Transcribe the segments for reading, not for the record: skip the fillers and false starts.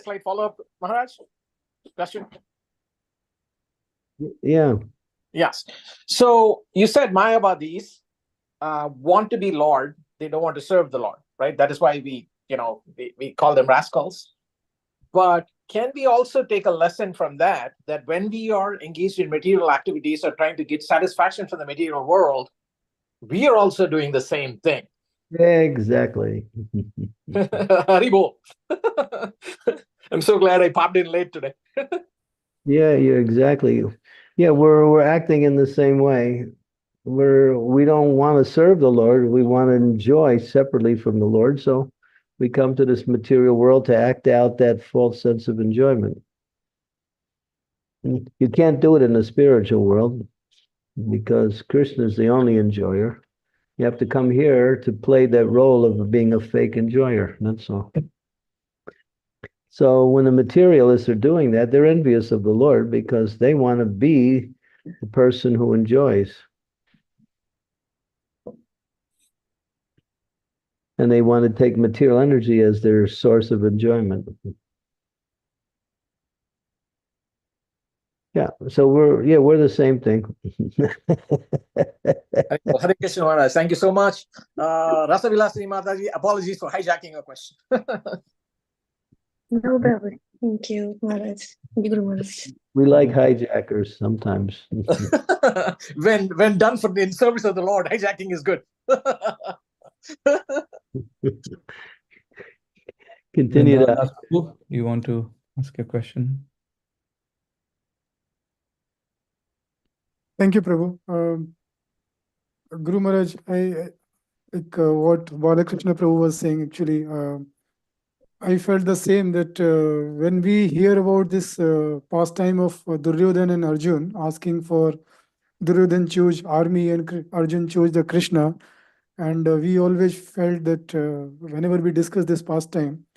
slight follow-up, Maharaj? Question? Yeah. Yes. So you said Mayavadis want to be Lord. They don't want to serve the Lord, right? That is why we call them rascals. But can we also take a lesson from that when we are engaged in material activities or trying to get satisfaction from the material world, we are also doing the same thing? Exactly. Haribo. I'm so glad I popped in late today. Yeah, exactly. Yeah, we're acting in the same way. We don't want to serve the Lord. We want to enjoy separately from the Lord. So we come to this material world to act out that false sense of enjoyment. You can't do it in the spiritual world because Krishna is the only enjoyer. You have to come here to play that role of being a fake enjoyer. That's all. So when the materialists are doing that, they're envious of the Lord because they want to be the person who enjoys. And they want to take material energy as their source of enjoyment. Yeah, so we're the same thing. Hare Krishna Maharaj, thank you so much. Rasa Vilasini Mataji, apologies for hijacking your question. No problem. Thank you, Maharaj. Thank you, Guru Maharaj. We like hijackers sometimes. when done in service of the Lord, hijacking is good. Continue to. You want to ask a question? Thank you, Prabhu. Guru Maharaj, I like what Balakrishna Prabhu was saying, actually, I felt the same, that when we hear about this pastime of Duryodhana and Arjun, asking for Duryodhana choose army and Arjun choose the Krishna, and we always felt that whenever we discuss this pastime,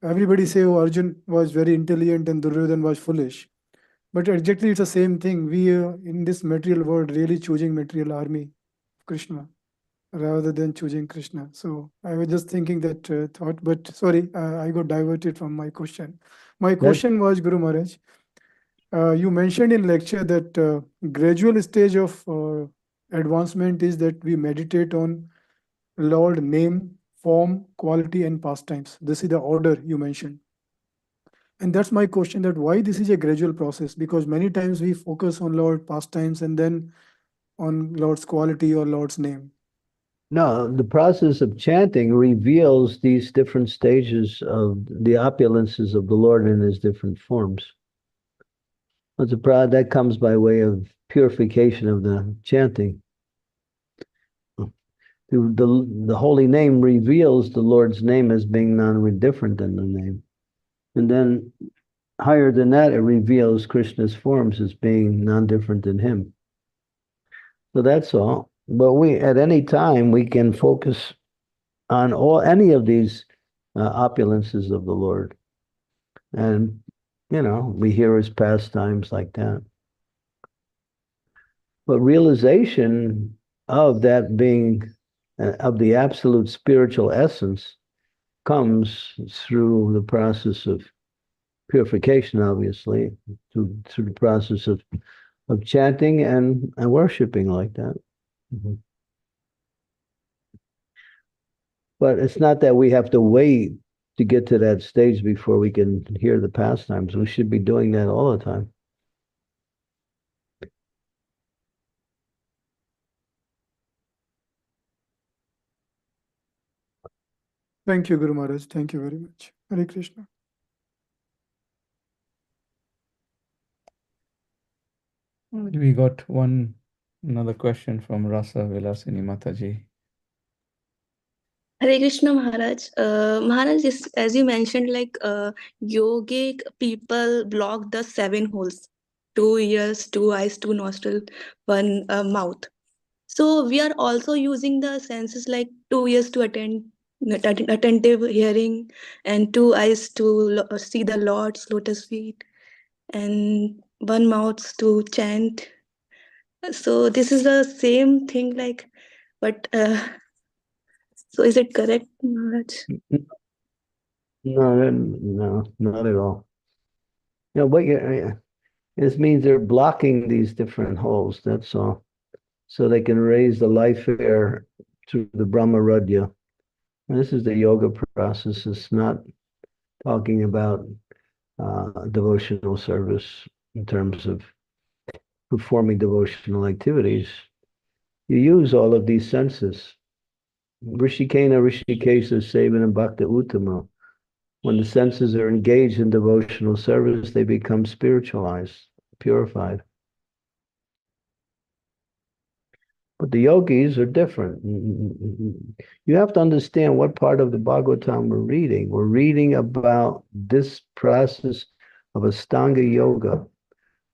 everybody say, oh, Arjun was very intelligent and Duryodhana was foolish. But exactly it's the same thing. We in this material world really choosing material army, Krishna, rather than choosing Krishna. So I was just thinking that thought, but sorry, I got diverted from my question. My question was, Guru Maharaj, you mentioned in lecture that gradual stage of advancement is that we meditate on Lord name, form, quality, and pastimes. This is the order you mentioned. And that's my question, that why this is a gradual process? Because many times we focus on Lord pastimes and then on Lord's quality or Lord's name. No, the process of chanting reveals these different stages of the opulences of the Lord in his different forms. That comes by way of purification of the chanting. The holy name reveals the Lord's name as being non-different than the name. And then higher than that, it reveals Krishna's forms as being non-different than him. So that's all. But at any time, we can focus on any of these opulences of the Lord. And, we hear his pastimes like that. But realization of that being, of the absolute spiritual essence, comes through the process of purification, obviously, through the process of chanting and worshiping like that. Mm-hmm. But it's not that we have to wait to get to that stage before we can hear the pastimes. We should be doing that all the time. Thank you, Guru Maharaj. Thank you very much. Hare Krishna. We got another question from Rasa Vilasini Mataji. Hare Krishna Maharaj. Maharaj, as you mentioned, like yogic people block the 7 holes: 2 ears, 2 eyes, 2 nostrils, 1 mouth. So we are also using the senses like 2 ears to attentive hearing, and 2 eyes to see the Lord's lotus feet, and 1 mouth to chant. So this is the same thing, like, but so is it correct, Maharaj? No, not at all. What this means they're blocking these different holes, that's all. So they can raise the life air through the Brahma Radya. And this is the yoga process. It's not talking about devotional service in terms of performing devotional activities. You use all of these senses. Rishikena, Rishikesa, Sevan, and Bhakta Uttama. When the senses are engaged in devotional service, they become spiritualized, purified. But the yogis are different. You have to understand what part of the Bhagavatam we're reading. We're reading about this process of Astanga Yoga.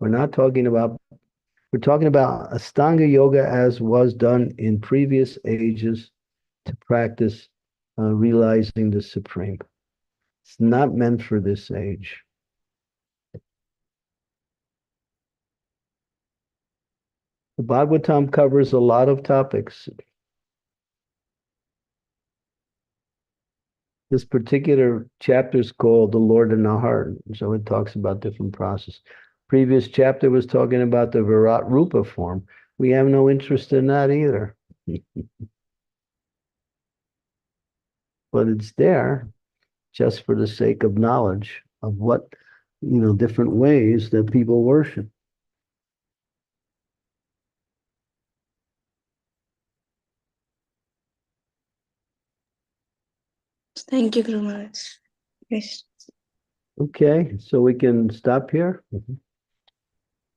We're talking about Astanga Yoga as was done in previous ages to practice realizing the Supreme. It's not meant for this age. The Bhagavatam covers a lot of topics. This particular chapter is called The Lord in the Heart. So it talks about different processes. Previous chapter was talking about the Virat Rupa form. We have no interest in that either. But it's there just for the sake of knowledge of what, different ways that people worship. Thank you, Guru Maharaj. Yes. Okay, so we can stop here.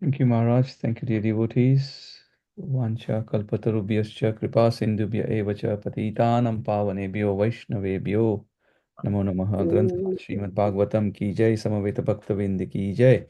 Thank you, Maharaj. Thank you, dear devotees. Vancha kalpatarubhyascha kripa sindhubhya evacha patitanam pavanebhyo vaishnavebhyo namo namaha. Granth Srimad Bhagavatam ki jai, Samaveta Bhaktavind ki jai.